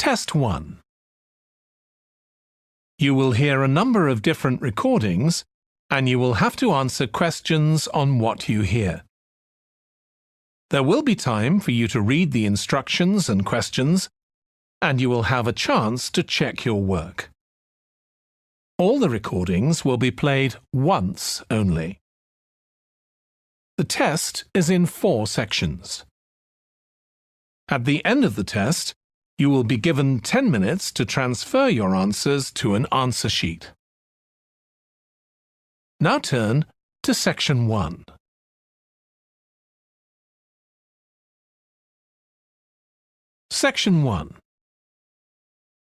Test 1. You will hear a number of different recordings and you will have to answer questions on what you hear. There will be time for you to read the instructions and questions, and you will have a chance to check your work. All the recordings will be played once only. The test is in 4 sections. At the end of the test, you will be given 10 minutes to transfer your answers to an answer sheet. Now turn to Section 1. Section 1.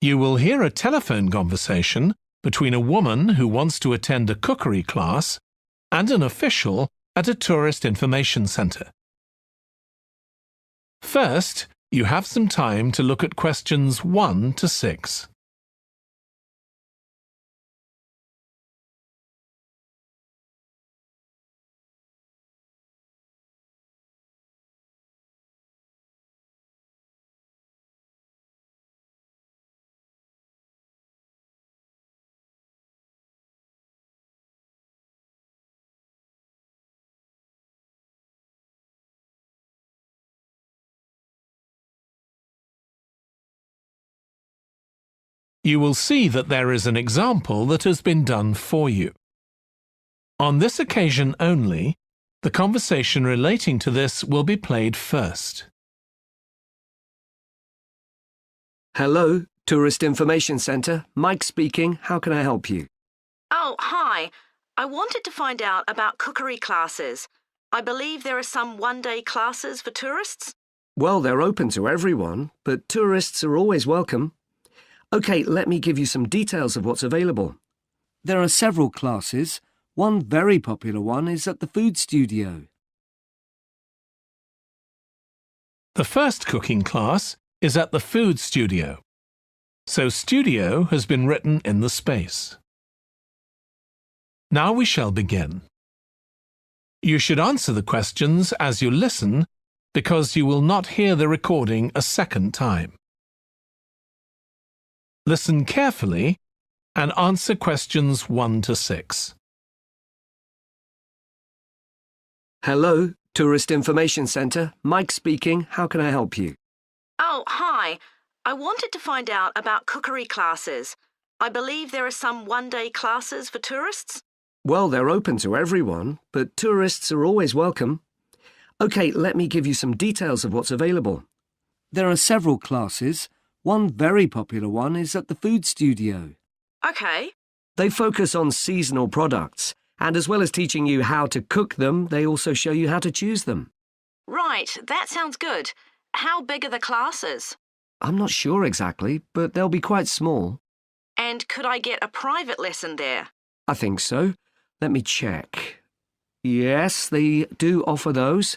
You will hear a telephone conversation between a woman who wants to attend a cookery class and an official at a tourist information centre. First, you have some time to look at questions 1 to 6. You will see that there is an example that has been done for you. On this occasion only, the conversation relating to this will be played first. Hello, Tourist Information Centre. Mike speaking. How can I help you? Oh, hi. I wanted to find out about cookery classes. I believe there are some one-day classes for tourists. Well, they're open to everyone, but tourists are always welcome. OK, let me give you some details of what's available. There are several classes. One very popular one is at the food studio. The first cooking class is at the food studio, so studio has been written in the space. Now we shall begin. You should answer the questions as you listen because you will not hear the recording a second time. Listen carefully and answer questions 1 to 6. Hello, Tourist Information Centre. Mike speaking. How can I help you? Oh, hi. I wanted to find out about cookery classes. I believe there are some one-day classes for tourists. Well, they're open to everyone, but tourists are always welcome. OK, let me give you some details of what's available. There are several classes. One very popular one is at the food studio. OK. They focus on seasonal products, and as well as teaching you how to cook them, they also show you how to choose them. Right, that sounds good. How big are the classes? I'm not sure exactly, but they'll be quite small. And could I get a private lesson there? I think so. Let me check. Yes, they do offer those.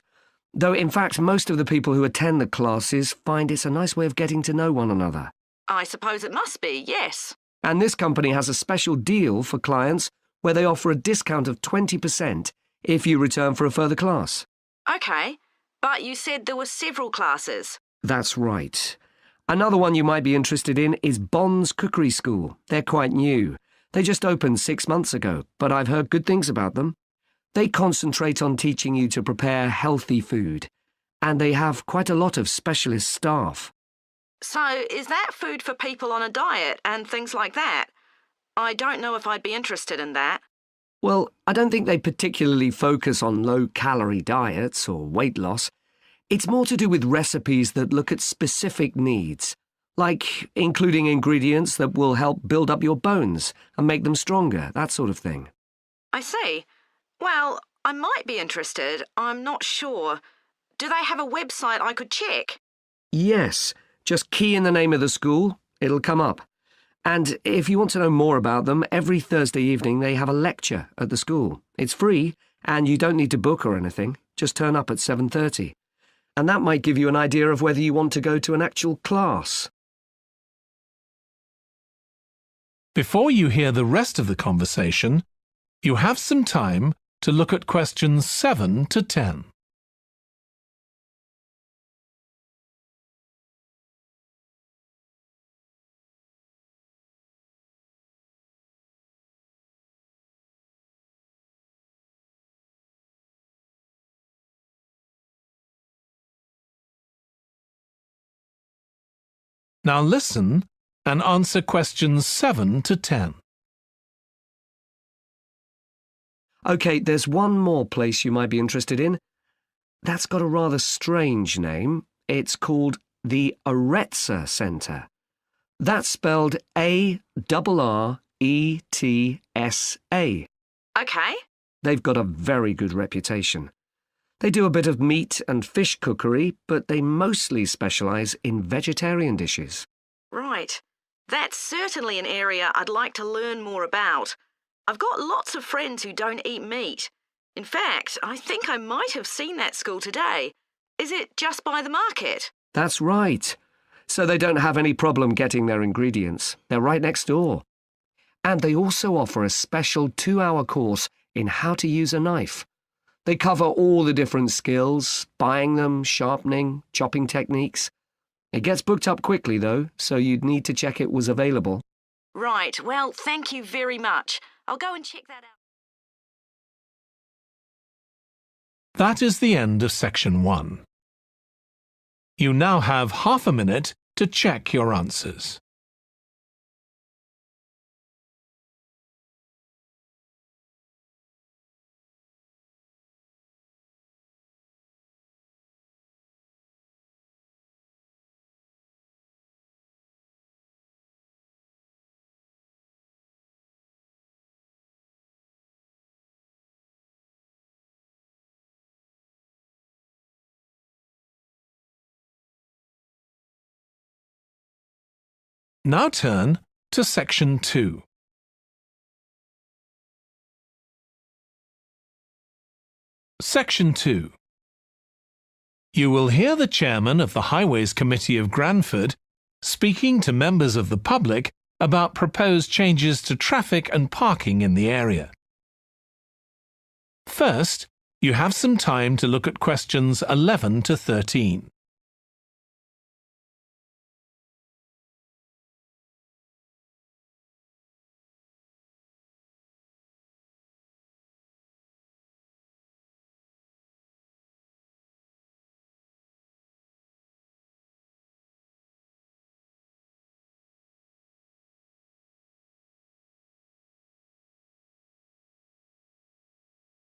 Though, in fact, most of the people who attend the classes find it's a nice way of getting to know one another. I suppose it must be, yes. And this company has a special deal for clients where they offer a discount of 20% if you return for a further class. OK, but you said there were several classes. That's right. Another one you might be interested in is Bond's Cookery School. They're quite new. They just opened 6 months ago, but I've heard good things about them. They concentrate on teaching you to prepare healthy food, and they have quite a lot of specialist staff. So, is that food for people on a diet and things like that? I don't know if I'd be interested in that. Well, I don't think they particularly focus on low-calorie diets or weight loss. It's more to do with recipes that look at specific needs, like including ingredients that will help build up your bones and make them stronger, that sort of thing. I see. Well, I might be interested. I'm not sure. Do they have a website I could check? Yes. Just key in the name of the school. It'll come up. And if you want to know more about them, every Thursday evening they have a lecture at the school. It's free, and you don't need to book or anything. Just turn up at 7:30. And that might give you an idea of whether you want to go to an actual class. Before you hear the rest of the conversation, you have some time to look at questions 7 to 10. Now listen and answer questions 7 to 10. OK, there's one more place you might be interested in. That's got a rather strange name. It's called the Aretsa Centre. That's spelled A-R-R-E-T-S-A. OK. They've got a very good reputation. They do a bit of meat and fish cookery, but they mostly specialise in vegetarian dishes. Right. That's certainly an area I'd like to learn more about. I've got lots of friends who don't eat meat. In fact, I think I might have seen that school today. Is it just by the market? That's right. So they don't have any problem getting their ingredients. They're right next door. And they also offer a special 2-hour course in how to use a knife. They cover all the different skills, buying them, sharpening, chopping techniques. It gets booked up quickly, though, so you'd need to check it was available. Right. Well, thank you very much. I'll go and check that out. That is the end of section 1. You now have half a minute to check your answers. Now turn to section 2. Section 2. You will hear the chairman of the Highways Committee of Granford speaking to members of the public about proposed changes to traffic and parking in the area. First, you have some time to look at questions 11 to 13.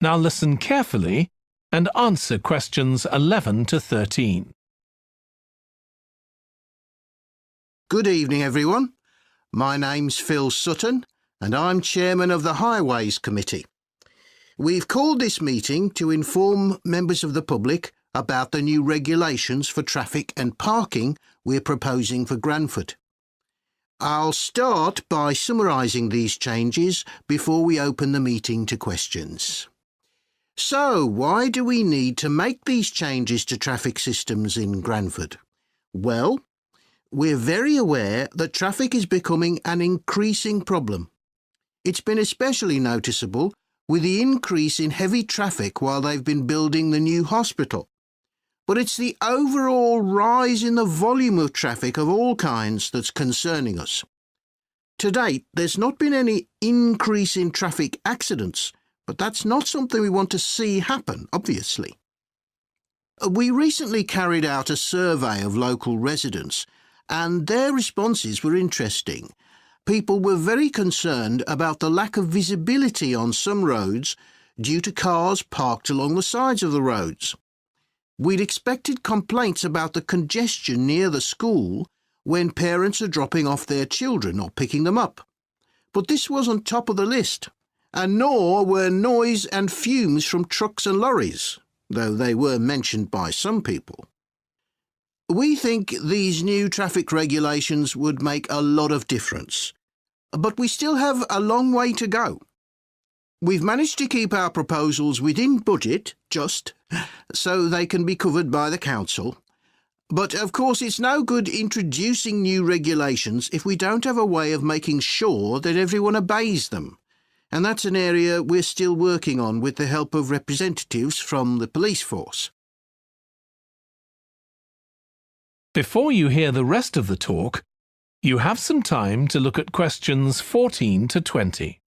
Now listen carefully and answer questions 11 to 13. Good evening, everyone. My name's Phil Sutton, and I'm chairman of the Highways Committee. We've called this meeting to inform members of the public about the new regulations for traffic and parking we're proposing for Granford. I'll start by summarising these changes before we open the meeting to questions. So, why do we need to make these changes to traffic systems in Granford? Well, we're very aware that traffic is becoming an increasing problem. It's been especially noticeable with the increase in heavy traffic while they've been building the new hospital. But it's the overall rise in the volume of traffic of all kinds that's concerning us. To date, there's not been any increase in traffic accidents, but that's not something we want to see happen, obviously. We recently carried out a survey of local residents, and their responses were interesting. People were very concerned about the lack of visibility on some roads due to cars parked along the sides of the roads. We'd expected complaints about the congestion near the school when parents are dropping off their children or picking them up. But this wasn't top of the list, and nor were noise and fumes from trucks and lorries, though they were mentioned by some people. We think these new traffic regulations would make a lot of difference, but we still have a long way to go. We've managed to keep our proposals within budget, so they can be covered by the council. But of course it's no good introducing new regulations if we don't have a way of making sure that everyone obeys them. And that's an area we're still working on with the help of representatives from the police force. Before you hear the rest of the talk, you have some time to look at questions 14 to 20.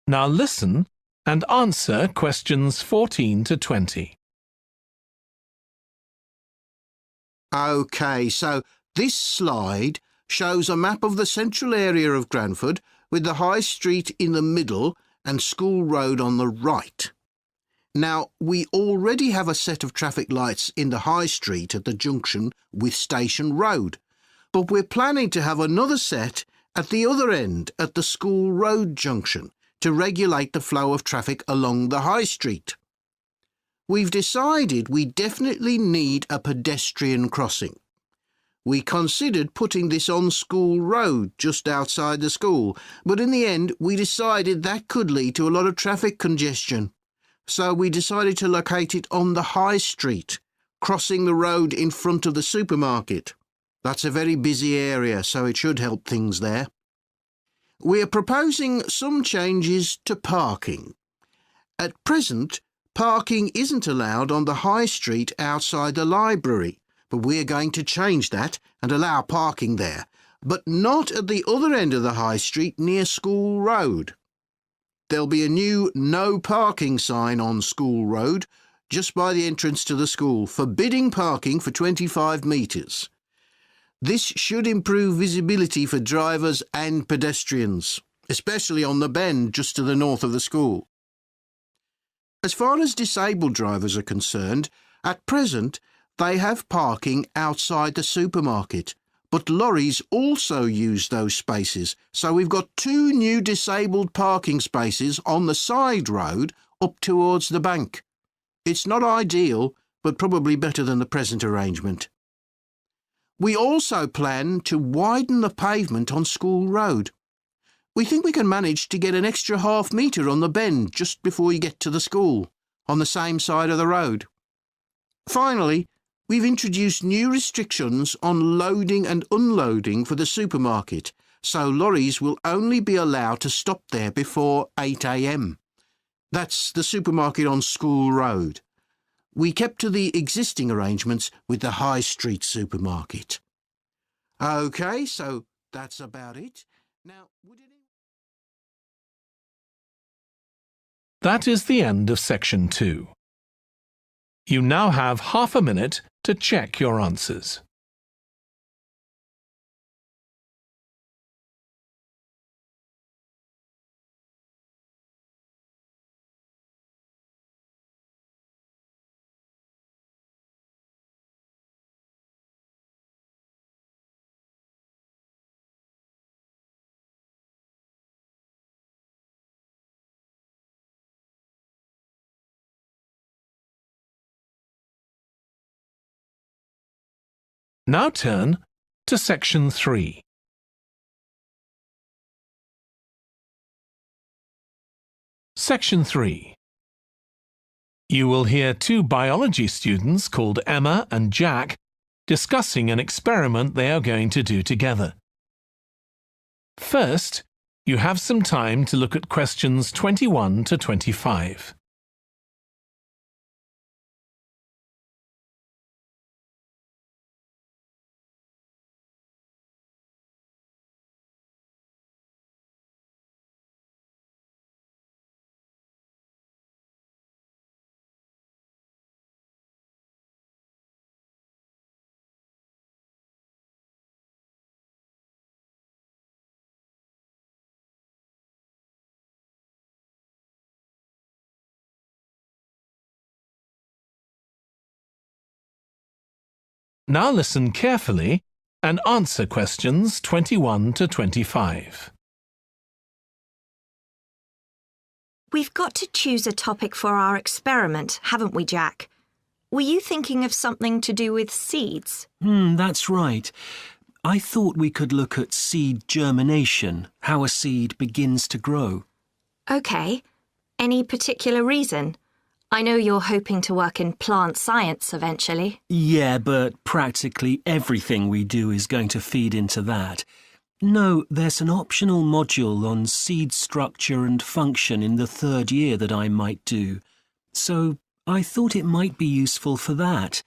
Now listen and answer questions 14 to 20. OK, so this slide shows a map of the central area of Granford with the High Street in the middle and School Road on the right. Now, we already have a set of traffic lights in the High Street at the junction with Station Road, but we're planning to have another set at the other end at the School Road junction to regulate the flow of traffic along the High Street. We've decided we definitely need a pedestrian crossing. We considered putting this on School Road just outside the school, but in the end we decided that could lead to a lot of traffic congestion. So we decided to locate it on the High Street, crossing the road in front of the supermarket. That's a very busy area, so it should help things there. We're proposing some changes to parking. At present, parking isn't allowed on the High Street outside the library, but we're going to change that and allow parking there, but not at the other end of the High Street near School Road. There'll be a new no parking sign on School Road just by the entrance to the school, forbidding parking for 25 metres. This should improve visibility for drivers and pedestrians, especially on the bend just to the north of the school. As far as disabled drivers are concerned, at present they have parking outside the supermarket, but lorries also use those spaces, so we've got 2 new disabled parking spaces on the side road up towards the bank. It's not ideal, but probably better than the present arrangement. We also plan to widen the pavement on School Road. We think we can manage to get an extra half metre on the bend just before you get to the school, on the same side of the road. Finally, we've introduced new restrictions on loading and unloading for the supermarket, so lorries will only be allowed to stop there before 8 a.m. That's the supermarket on School Road. We kept to the existing arrangements with the High Street supermarket. OK, so that's about it. Now, That is the end of section 2. You now have half a minute to check your answers. Now turn to section 3. Section 3. You will hear 2 biology students called Emma and Jack discussing an experiment they are going to do together. First, you have some time to look at questions 21 to 25. Now listen carefully and answer questions 21 to 25. We've got to choose a topic for our experiment, haven't we, Jack? Were you thinking of something to do with seeds? That's right. I thought we could look at seed germination, how a seed begins to grow. OK. Any particular reason? I know you're hoping to work in plant science eventually. Yeah, but practically everything we do is going to feed into that. No, there's an optional module on seed structure and function in the 3rd year that I might do. So I thought it might be useful for that.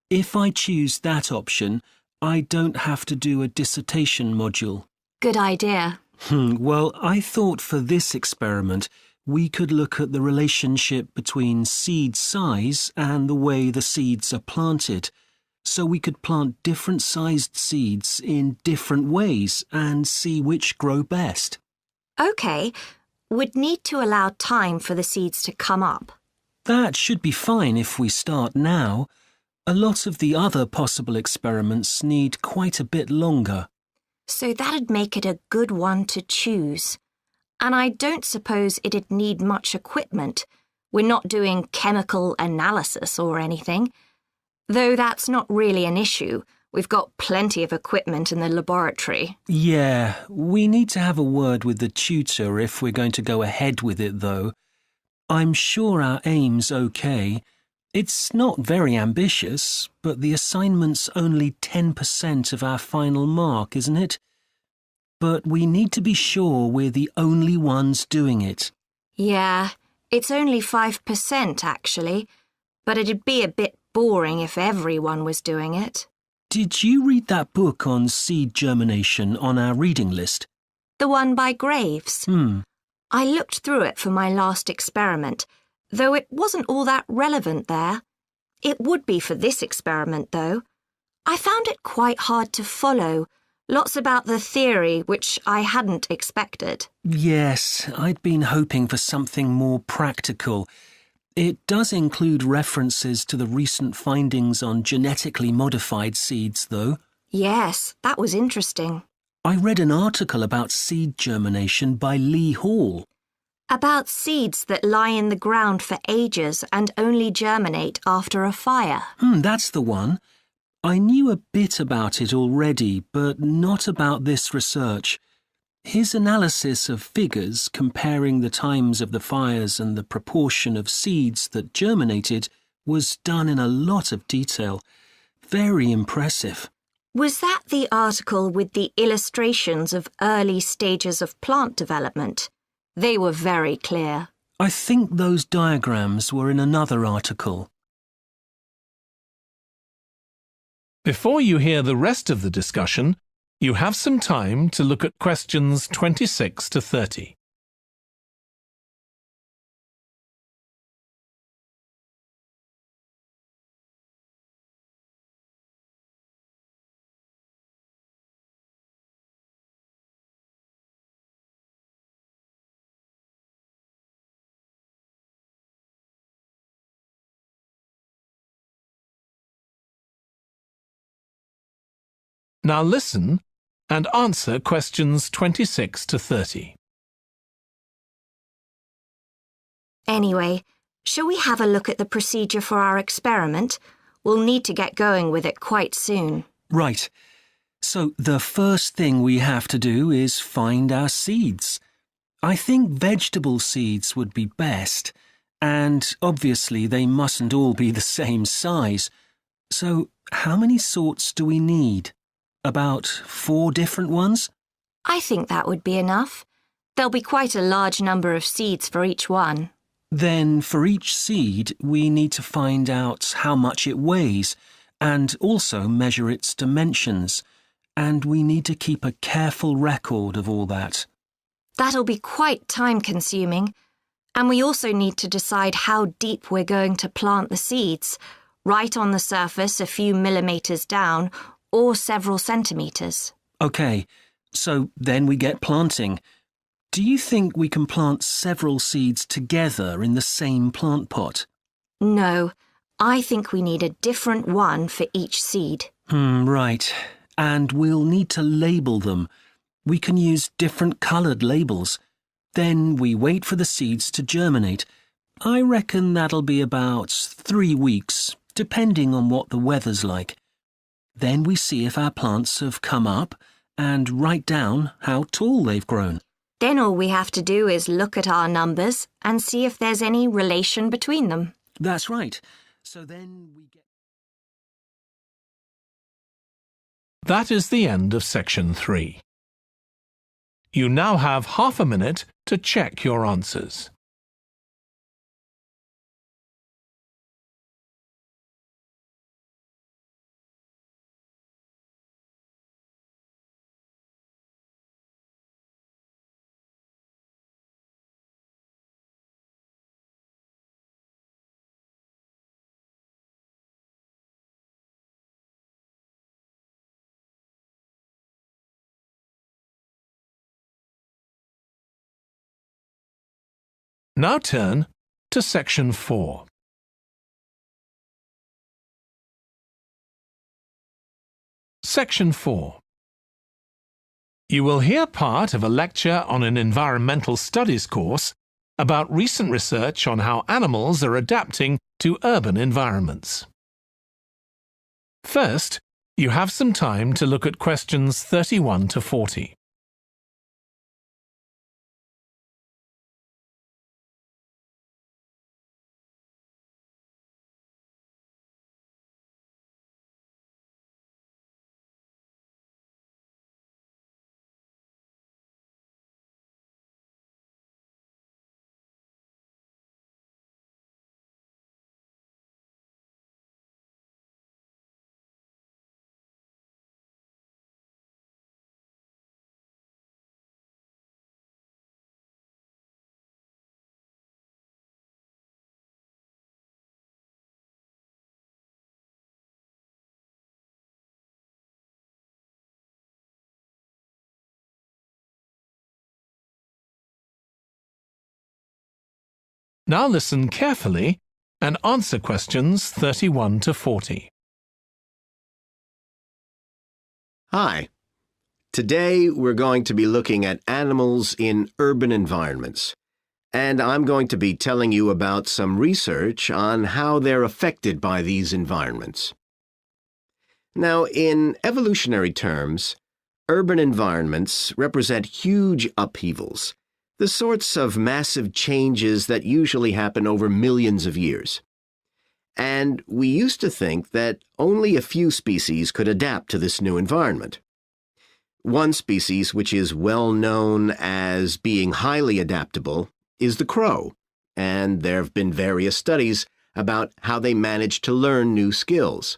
If I choose that option, I don't have to do a dissertation module. Good idea. Well, I thought for this experiment we could look at the relationship between seed size and the way the seeds are planted. So we could plant different sized seeds in different ways and see which grow best. OK, we'd need to allow time for the seeds to come up. That should be fine if we start now. A lot of the other possible experiments need quite a bit longer. So that'd make it a good one to choose. And I don't suppose it'd need much equipment. We're not doing chemical analysis or anything. Though that's not really an issue. We've got plenty of equipment in the laboratory. Yeah, we need to have a word with the tutor if we're going to go ahead with it, though. I'm sure our aim's okay. It's not very ambitious, but the assignment's only 10% of our final mark, isn't it? But we need to be sure we're the only ones doing it. Yeah, it's only 5% actually, but it'd be a bit boring if everyone was doing it. Did you read that book on seed germination on our reading list? The one by Graves? I looked through it for my last experiment, though it wasn't all that relevant there. It would be for this experiment, though. I found it quite hard to follow. Lots about the theory, which I hadn't expected. Yes, I'd been hoping for something more practical. It does include references to the recent findings on genetically modified seeds, though. Yes, that was interesting. I read an article about seed germination by Lee Hall. About seeds that lie in the ground for ages and only germinate after a fire. That's the one. I knew a bit about it already, but not about this research. His analysis of figures comparing the times of the fires and the proportion of seeds that germinated was done in a lot of detail. Very impressive. Was that the article with the illustrations of early stages of plant development? They were very clear. I think those diagrams were in another article. Before you hear the rest of the discussion, you have some time to look at questions 26 to 30. Now listen and answer questions 26 to 30. Anyway, shall we have a look at the procedure for our experiment? We'll need to get going with it quite soon. Right. So the first thing we have to do is find our seeds. I think vegetable seeds would be best, and obviously they mustn't all be the same size. So how many sorts do we need? About 4 different ones? I think that would be enough. There'll be quite a large number of seeds for each one. Then for each seed, we need to find out how much it weighs and also measure its dimensions. And we need to keep a careful record of all that. That'll be quite time-consuming. And we also need to decide how deep we're going to plant the seeds, right on the surface a few millimetres down, or several centimetres. OK, so then we get planting. Do you think we can plant several seeds together in the same plant pot? No, I think we need a different one for each seed. Right. And we'll need to label them. We can use different coloured labels. Then we wait for the seeds to germinate. I reckon that'll be about 3 weeks, depending on what the weather's like. Then we see if our plants have come up and write down how tall they've grown. Then all we have to do is look at our numbers and see if there's any relation between them. That's right. So then we get... That is the end of section 3. You now have half a minute to check your answers. Now turn to Section 4. Section 4. You will hear part of a lecture on an environmental studies course about recent research on how animals are adapting to urban environments. First, you have some time to look at questions 31 to 40. Now listen carefully and answer questions 31 to 40. Hi. Today we're going to be looking at animals in urban environments, and I'm going to be telling you about some research on how they're affected by these environments. Now, in evolutionary terms, urban environments represent huge upheavals, the sorts of massive changes that usually happen over millions of years. And we used to think that only a few species could adapt to this new environment. One species which is well known as being highly adaptable is the crow, and there have been various studies about how they manage to learn new skills.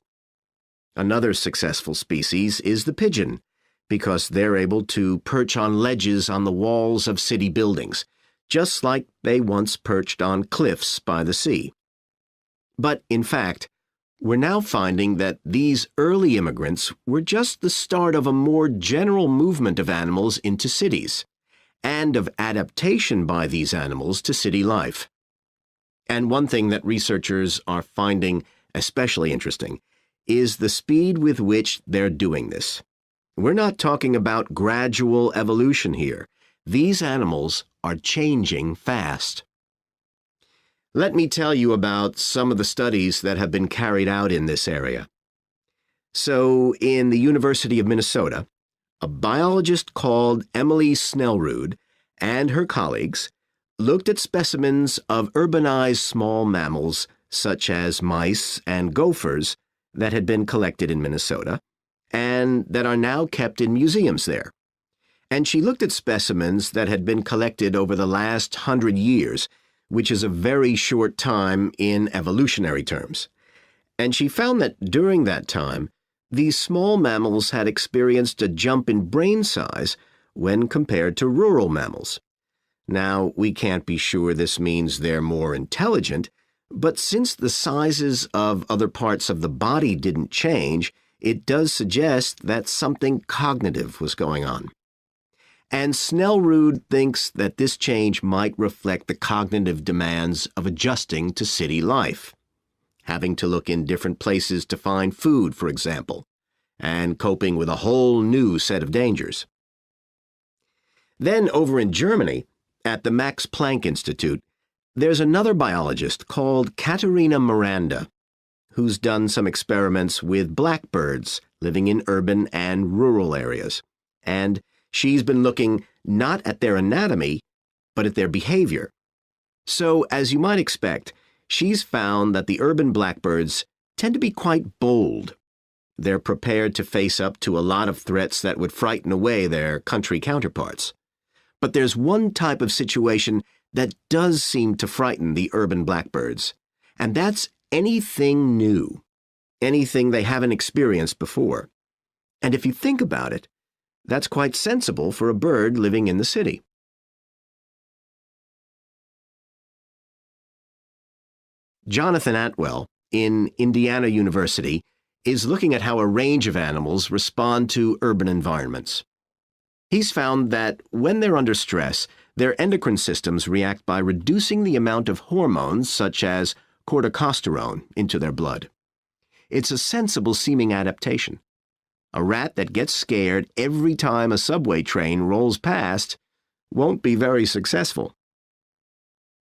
Another successful species is the pigeon, because they're able to perch on ledges on the walls of city buildings, just like they once perched on cliffs by the sea. But in fact, we're now finding that these early immigrants were just the start of a more general movement of animals into cities, and of adaptation by these animals to city life. And one thing that researchers are finding especially interesting is the speed with which they're doing this. We're not talking about gradual evolution here. These animals are changing fast. Let me tell you about some of the studies that have been carried out in this area. So, in the University of Minnesota, a biologist called Emily Snellrud and her colleagues looked at specimens of urbanized small mammals such as mice and gophers that had been collected in Minnesota and that are now kept in museums there. And she looked at specimens that had been collected over the last 100 years, which is a very short time in evolutionary terms. And she found that during that time, these small mammals had experienced a jump in brain size when compared to rural mammals. Now, we can't be sure this means they're more intelligent, but since the sizes of other parts of the body didn't change, it does suggest that something cognitive was going on. And Snellrud thinks that this change might reflect the cognitive demands of adjusting to city life, having to look in different places to find food, for example, and coping with a whole new set of dangers. Then over in Germany, at the Max Planck Institute, there's another biologist called Katharina Miranda, who's done some experiments with blackbirds living in urban and rural areas. And she's been looking not at their anatomy, but at their behavior. So, as you might expect, she's found that the urban blackbirds tend to be quite bold. They're prepared to face up to a lot of threats that would frighten away their country counterparts. But there's one type of situation that does seem to frighten the urban blackbirds, and that's anything new, anything they haven't experienced before. And if you think about it, that's quite sensible for a bird living in the city. Jonathan Atwell, in Indiana University, is looking at how a range of animals respond to urban environments. He's found that when they're under stress, Their endocrine systems react by reducing the amount of hormones such as corticosterone into their blood. It's a sensible-seeming adaptation. A rat that gets scared every time a subway train rolls past won't be very successful.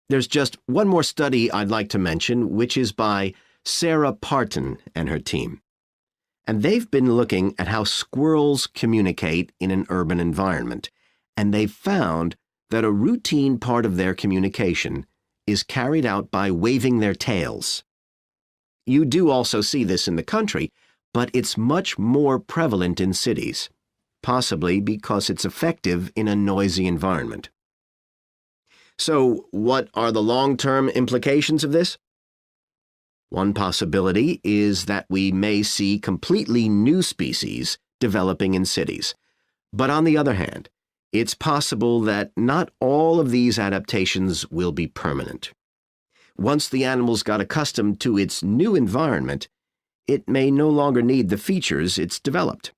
There's just one more study I'd like to mention, which is by Sarah Parton and her team. And they've been looking at how squirrels communicate in an urban environment, and they've found that a routine part of their communication is carried out by waving their tails. You do also see this in the country, but it's much more prevalent in cities, possibly because it's effective in a noisy environment. So, what are the long-term implications of this? One possibility is that we may see completely new species developing in cities. But on the other hand, it's possible that not all of these adaptations will be permanent. Once the animal's got accustomed to its new environment, it may no longer need the features it's developed.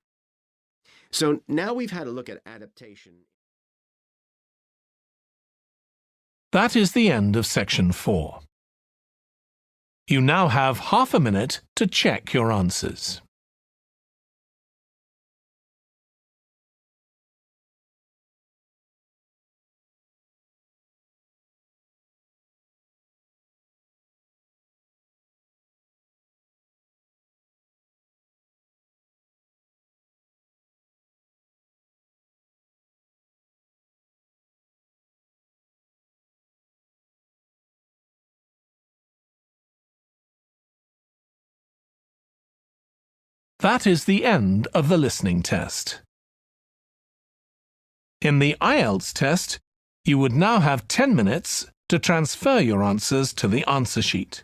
So now we've had a look at adaptation. That is the end of section 4. You now have half a minute to check your answers. That is the end of the listening test. In the IELTS test, you would now have 10 minutes to transfer your answers to the answer sheet.